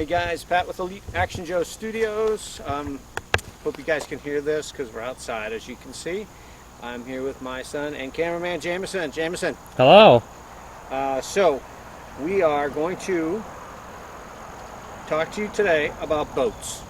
Hey guys, Pat with Elite Action Joe Studios. Hope you guys can hear this because we're outside, as you can see. I'm here with my son and cameraman Jameson. Jameson. Hello. So we are going to talk to you today about boats.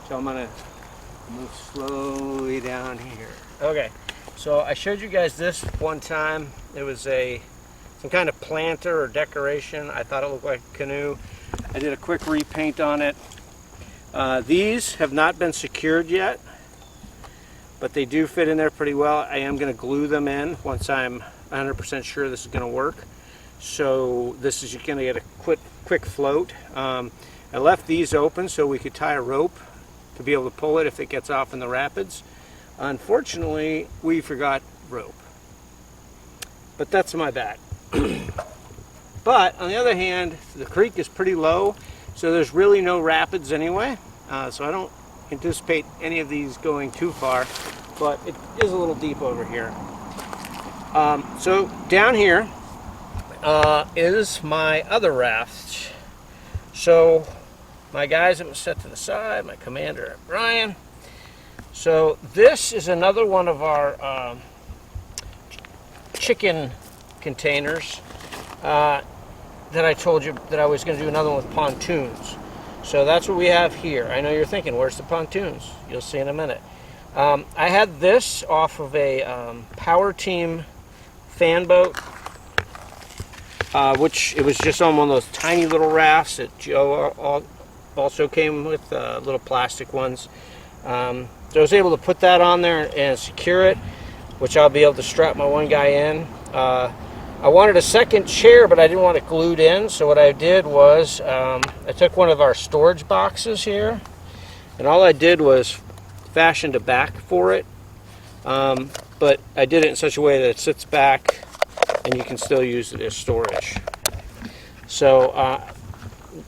So I'm going to move slowly down here. Okay, so I showed you guys this one time. It was some kind of planter or decoration. I thought it looked like a canoe. I did a quick repaint on it. These have not been secured yet, but they do fit in there pretty well. I am going to glue them in once I'm 100% sure this is going to work. So this is going to get a quick float. I left these open so we could tie a rope to be able to pull it if it gets off in the rapids. Unfortunately, we forgot rope, but that's my bad. But on the other hand, the creek is pretty low, so there's really no rapids anyway. So I don't anticipate any of these going too far, but it is a little deep over here. So down here is my other raft. So my guys have been set to the side, my commander Brian. So this is another one of our chicken containers that I told you that I was going to do another one with pontoons. So that's what we have here. I know you're thinking, where's the pontoons? You'll see in a minute. I had this off of a Power Team fan boat, which it was just on one of those tiny little rafts that Joe also came with, little plastic ones. So I was able to put that on there and secure it, which I'll be able to strap my one guy in. I wanted a second chair, but I didn't want it glued in, so what I did was I took one of our storage boxes here, and all I did was fashioned a back for it, but I did it in such a way that it sits back and you can still use it as storage. So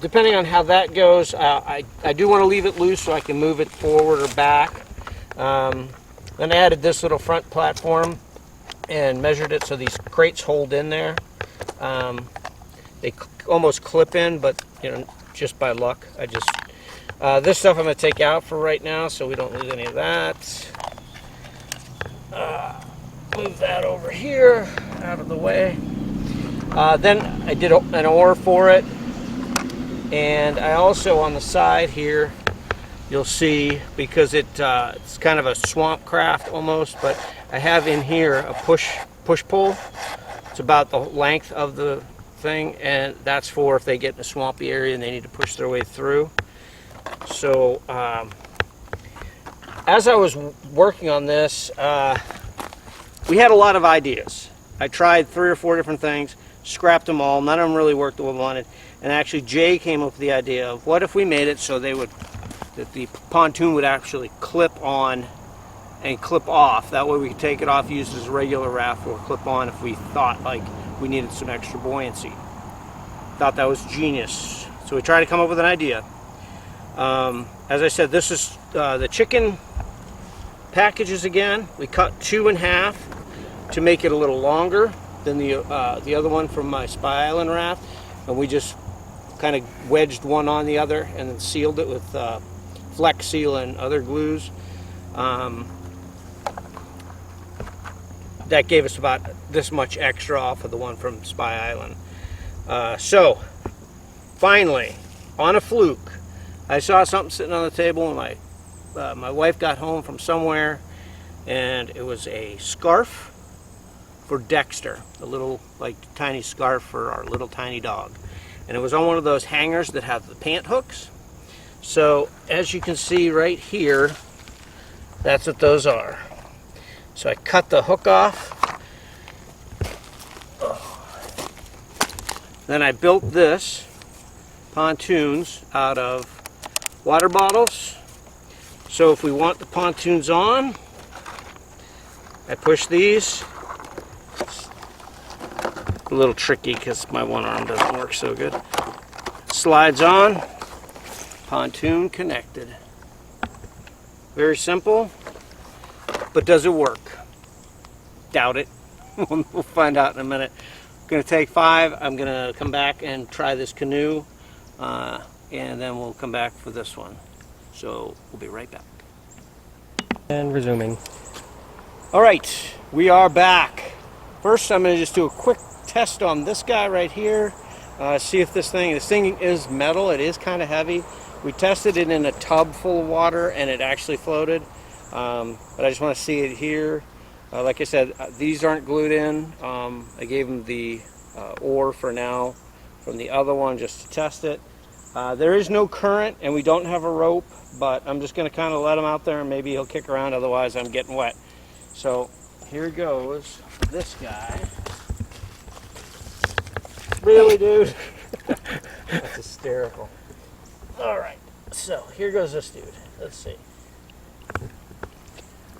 depending on how that goes, I do want to leave it loose so I can move it forward or back. Then I added this little front platform and measured it so these crates hold in there. They almost clip in, but you know, just by luck. This stuff I'm going to take out for right now so we don't lose any of that. Move that over here out of the way. Then I did an oar for it, and I also on the side here you'll see, because it's kind of a swamp craft almost, but I have in here a push pull. It's about the length of the thing, and that's for if they get in a swampy area and they need to push their way through. So as I was working on this, we had a lot of ideas. I tried 3 or 4 different things, scrapped them all. None of them really worked the way I wanted. And actually Jay came up with the idea of what if we made it so that the pontoon would actually clip on and clip off. That way we could take it off, use it as a regular raft, or clip on if we thought like we needed some extra buoyancy. Thought that was genius. So we tried to come up with an idea. As I said, this is the chicken packages again. We cut 2 in half to make it a little longer than the other one from my Spy Island raft, and we just kind of wedged one on the other and then sealed it with Flex Seal and other glues. That gave us about this much extra off of the one from Spy Island. So finally, on a fluke, I saw something sitting on the table, and my wife got home from somewhere, and it was a scarf for Dexter, a little like tiny scarf for our little tiny dog, and it was on one of those hangers that have the pant hooks. So as you can see right here, that's what those are. So I cut the hook off. Then I built this pontoons out of water bottles. So if we want the pontoons on, I push these. It's a little tricky because my one arm doesn't work so good. Slides on, pontoon connected. Very simple, but does it work? Doubt it. We'll find out in a minute. I'm going to take 5. I'm going to come back and try this canoe and then we'll come back for this one. So we'll be right back. And resuming. All right, we are back. First, I'm going to just do a quick test on this guy right here. See if this thing is metal. It is kind of heavy. We tested it in a tub full of water and it actually floated. But I just want to see it here. Like I said, these aren't glued in. I gave them the oar for now from the other one just to test it. There is no current and we don't have a rope, but I'm just going to kind of let him out there and maybe he'll kick around, otherwise I'm getting wet. So here goes this guy. Really, dude? That's hysterical. All right, so here goes this dude. Let's see.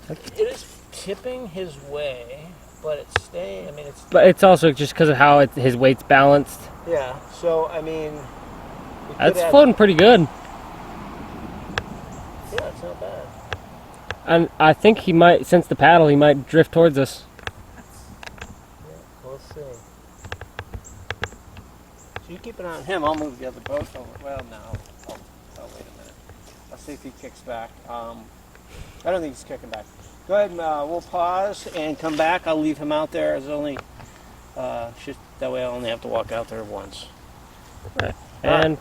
It is tipping his way, but it's staying. I mean, it's. But it's also just because of how his weight's balanced. Yeah. So I mean, that's floating pretty good. Yeah, it's not bad. And I think he might, since the paddle, he might drift towards us. Yeah, we'll see. So you keep an eye on him. I'll move the other boat over. Well, no. Oh, wait a minute. I'll see if he kicks back. I don't think he's kicking back. Go ahead and we'll pause and come back. I'll leave him out there. As only that way I only have to walk out there once. Right. And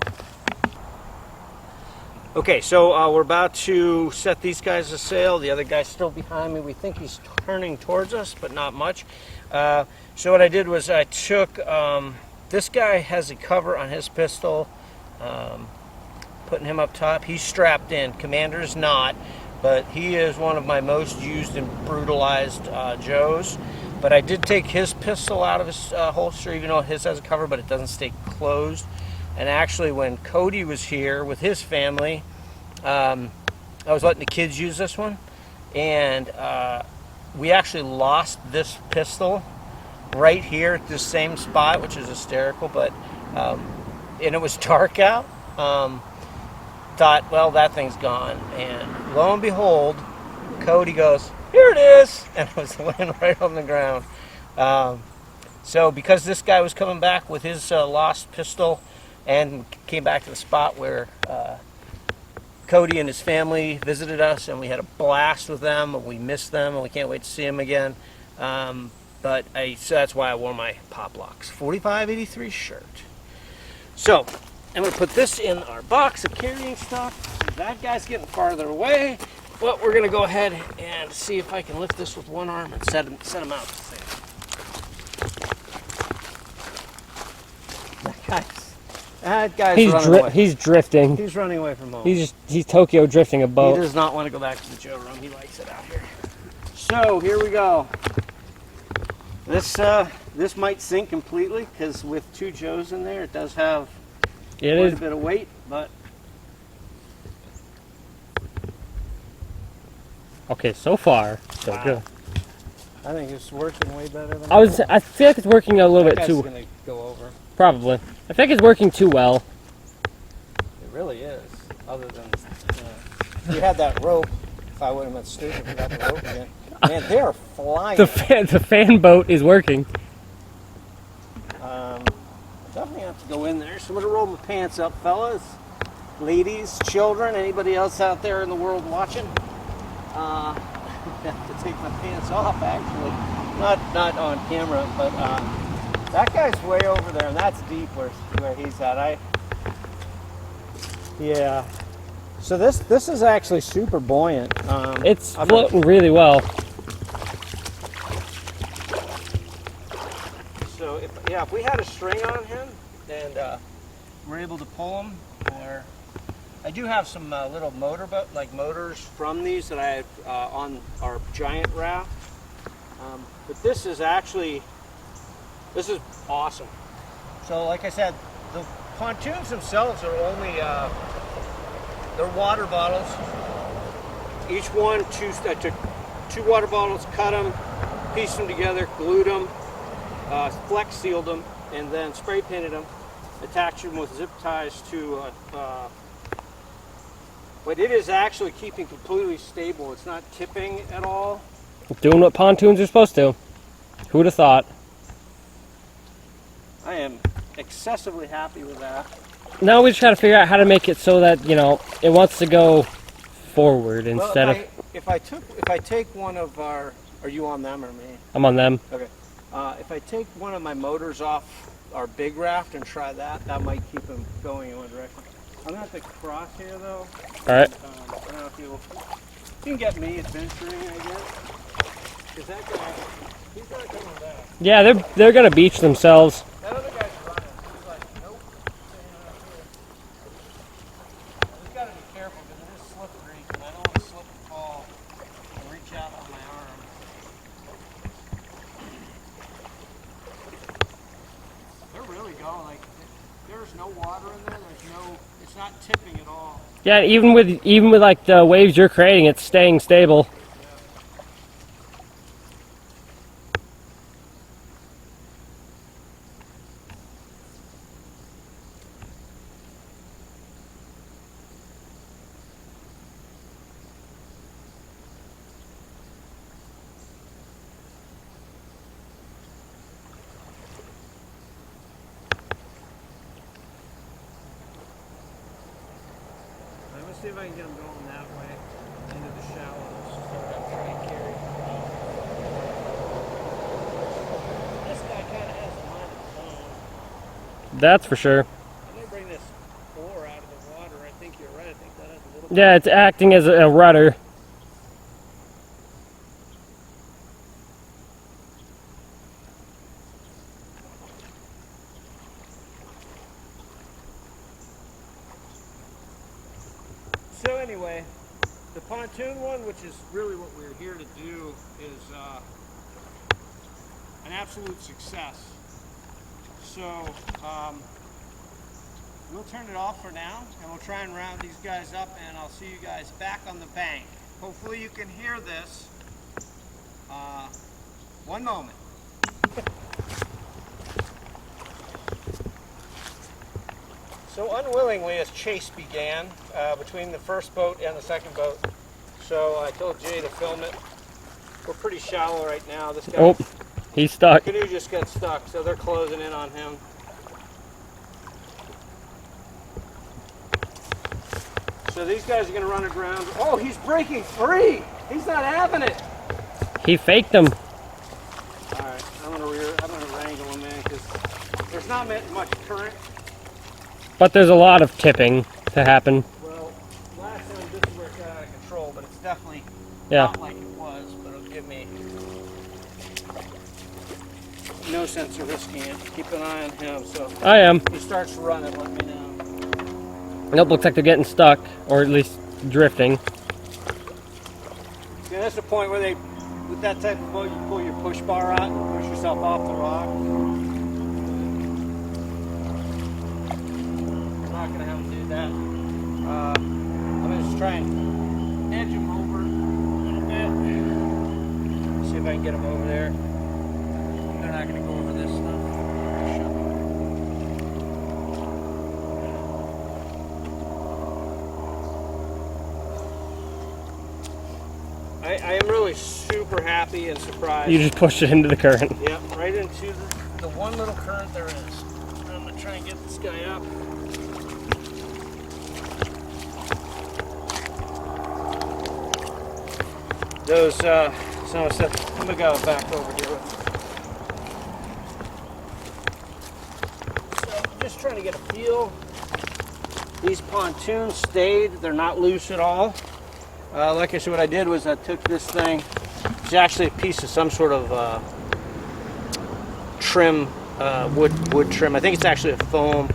okay, so we're about to set these guys to sail. The other guy's still behind me. We think he's turning towards us, but not much. So what I did was I took, this guy has a cover on his pistol, putting him up top. He's strapped in. Commander's not, but he is one of my most used and brutalized Joes. But I did take his pistol out of his holster, even though his has a cover, but it doesn't stay closed. And actually, when Cody was here with his family, I was letting the kids use this one, and we actually lost this pistol right here at this same spot, which is hysterical. But and it was dark out. Thought, well, that thing's gone, and lo and behold, Cody goes, "Here it is," and it was laying right on the ground. So because this guy was coming back with his lost pistol, and came back to the spot where Cody and his family visited us, and we had a blast with them, and we missed them, and we can't wait to see them again. So that's why I wore my Pop Locks 4583 shirt. So I'm going to put this in our box of carrying stuff. That guy's getting farther away, but we're going to go ahead and see if I can lift this with one arm and set him out. That guy's running away. He's drifting. He's running away from home. He's Tokyo drifting a boat. He does not want to go back to the Joe room. He likes it out here. So here we go. This might sink completely because with two Joes in there, it does have quite a bit of weight, but okay, so far so good. I think it's working way better than I feel like it's working a little bit too. Gonna go over. Probably. I think it's working too well. It really is. Other than if you had that rope, if I wouldn't have been stupid, we got the rope again. Man, they are flying. The fan boat is working. Definitely have to go in there. So I'm gonna roll my pants up, fellas, ladies, children, anybody else out there in the world watching. I have to take my pants off, actually. Not on camera, but that guy's way over there, and that's deep where he's at. Yeah. So this is actually super buoyant. It's floating really well. So if we had a string on him and we're able to pull him, or I do have some little motors from these that I had on our giant raft. But this is awesome. So like I said, the pontoons themselves are only they're water bottles. Each one, I took two water bottles, cut them, pieced them together, glued them, flex sealed them, and then spray painted them, attached them with zip ties to but it is actually keeping completely stable. It's not tipping at all. Doing what pontoons are supposed to. Who would have thought? I am excessively happy with that. now we just try to figure out how to make it so that, you know, it wants to go forward instead of... If I take one of our, are you on them or me? I'm on them. Okay. If I take one of my motors off our big raft and try that, that might keep him going in one direction. I'm gonna have to cross here though. All right. I don't know if you can get me adventuring, I guess. Cause that guy, he's not coming back. Yeah, they're gonna beach themselves. That other guy's running. He's like, nope. Staying out here. I just gotta be careful because it is slippery, and I don't want to slip and fall and reach out on my arm. They're really going like there's no water in there. There's no. It's not tipping at all. Yeah, even with like the waves you're creating, it's staying stable. Let's see if I can get them going that way into the shallows. So I'm trying to carry. This guy kind of has a mind of his own. That's for sure. I'm gonna bring this oar out of the water. I think you're right. I think that has a little. Yeah, it's acting as a rudder. So anyway, the pontoon one, which is really what we're here to do, is an absolute success. So we'll turn it off for now, and we'll try and round these guys up, and I'll see you guys back on the bank. Hopefully you can hear this. One moment. So unwillingly, as chase began between the first boat and the second boat. So I told Jay to film it. We're pretty shallow right now. This guy, Oh, he's stuck. the canoe just got stuck, so they're closing in on him. So these guys are going to run aground. Oh, he's breaking free. He's not having it. He faked them. All right, I'm going to wrangle him in because there's not much current. But there's a lot of tipping to happen. Well, last time this is where it got out of control, but it's definitely not like it was, but it'll give me no sense of risking it. Keep an eye on him, so I am. if he starts running, let me know. Nope, looks like they're getting stuck, or at least drifting. See, that's the point where with that type of boat, you pull your push bar out and push yourself off the rock. Not going to have to do that. I'm going to just try and edge him over a little bit. See if I can get him over there. They're not going to go over this stuff. I am really super happy and surprised. You just pushed it into the current. Yep, right into the one little current there is. I'm going to try and get this guy up. Those, some stuff, I'm gonna go back over here. So, just trying to get a feel. These pontoons stayed, they're not loose at all. Like I said, what I did was I took this thing, it's actually a piece of some sort of trim, wood trim. I think it's actually a foam.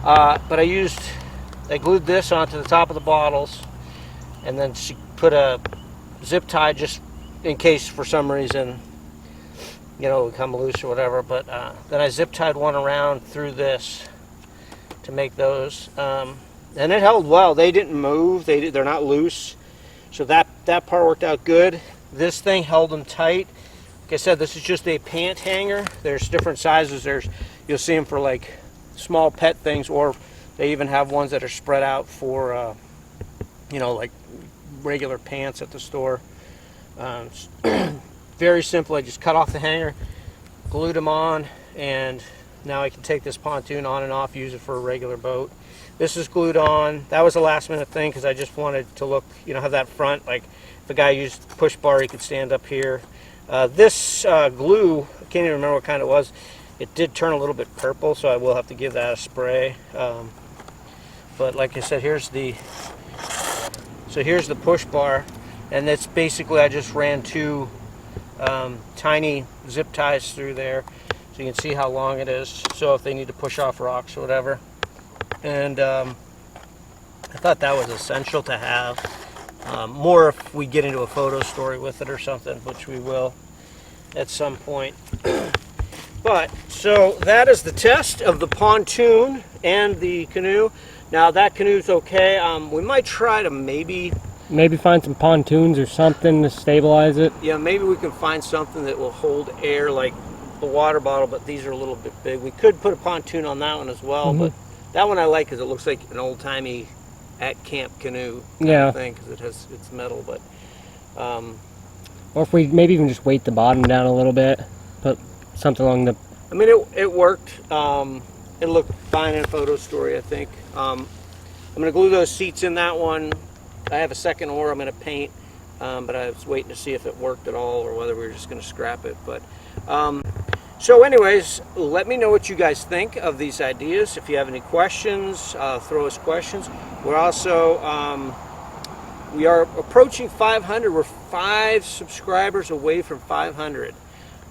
But I glued this onto the top of the bottles, and then put a zip tie just in case for some reason, you know, it would come loose or whatever. But then I zip tied one around through this to make those, and it held well. They didn't move. They're not loose, so that part worked out good. This thing held them tight. Like I said, this is just a pant hanger. There's different sizes. You'll see them for like small pet things, or they even have ones that are spread out for you know, like regular pants at the store. Very simple. I just cut off the hanger, glued them on, and now I can take this pontoon on and off, use it for a regular boat. This is glued on. That was a last minute thing because I just wanted to look, you know, have that front, like if a guy used push bar, he could stand up here. This glue, I can't even remember what kind it was. It did turn a little bit purple, so I will have to give that a spray. But like I said, here's the push bar, and that's basically, I just ran two tiny zip ties through there, so you can see how long it is. So if they need to push off rocks or whatever, and I thought that was essential to have. More if we get into a photo story with it or something, which we will at some point. But so that is the test of the pontoon and the canoe. Now that canoe's okay. We might try to maybe find some pontoons or something to stabilize it. Yeah, maybe we can find something that will hold air like the water bottle, but these are a little bit big. We could put a pontoon on that one as well, but that one I like because it looks like an old-timey at camp canoe kind of thing, because it's metal. But or if we maybe even just weight the bottom down a little bit, put something along the... I mean, it worked. It looked fine in a photo story, I think. I'm going to glue those seats in that one. I have a second oar I'm going to paint, but I was waiting to see if it worked at all or whether we were just going to scrap it. But so anyways, let me know what you guys think of these ideas. If you have any questions, throw us questions. We're also we are approaching 500. We're 5 subscribers away from 500.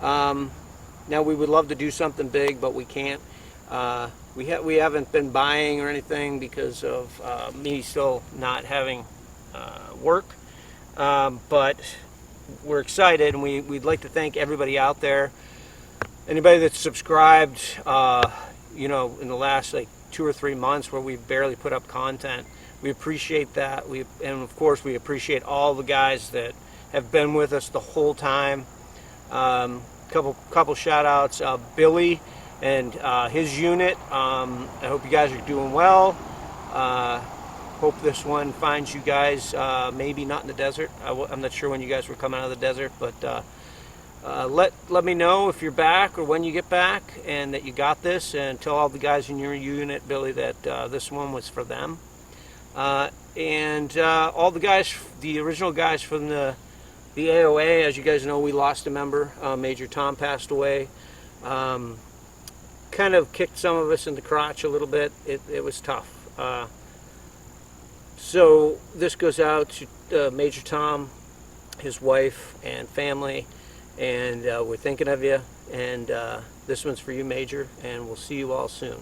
Now we would love to do something big, but we can't. We haven't been buying or anything because of me still not having work, but we're excited, and we'd like to thank everybody out there. Anybody that's subscribed, you know, in the last like 2 or 3 months where we've barely put up content, we appreciate that. And of course we appreciate all the guys that have been with us the whole time. Couple shout outs, Billy and his unit. I hope you guys are doing well. Hope this one finds you guys maybe not in the desert. I'm not sure when you guys were coming out of the desert, but let me know if you're back or when you get back and that you got this, and tell all the guys in your unit, Billy, that this one was for them. And all the guys, the original guys from the AOA, as you guys know, we lost a member. Major Tom passed away. Kind of kicked some of us in the crotch a little bit. It was tough. So this goes out to Major Tom, his wife and family, and we're thinking of you. And this one's for you, Major, and we'll see you all soon.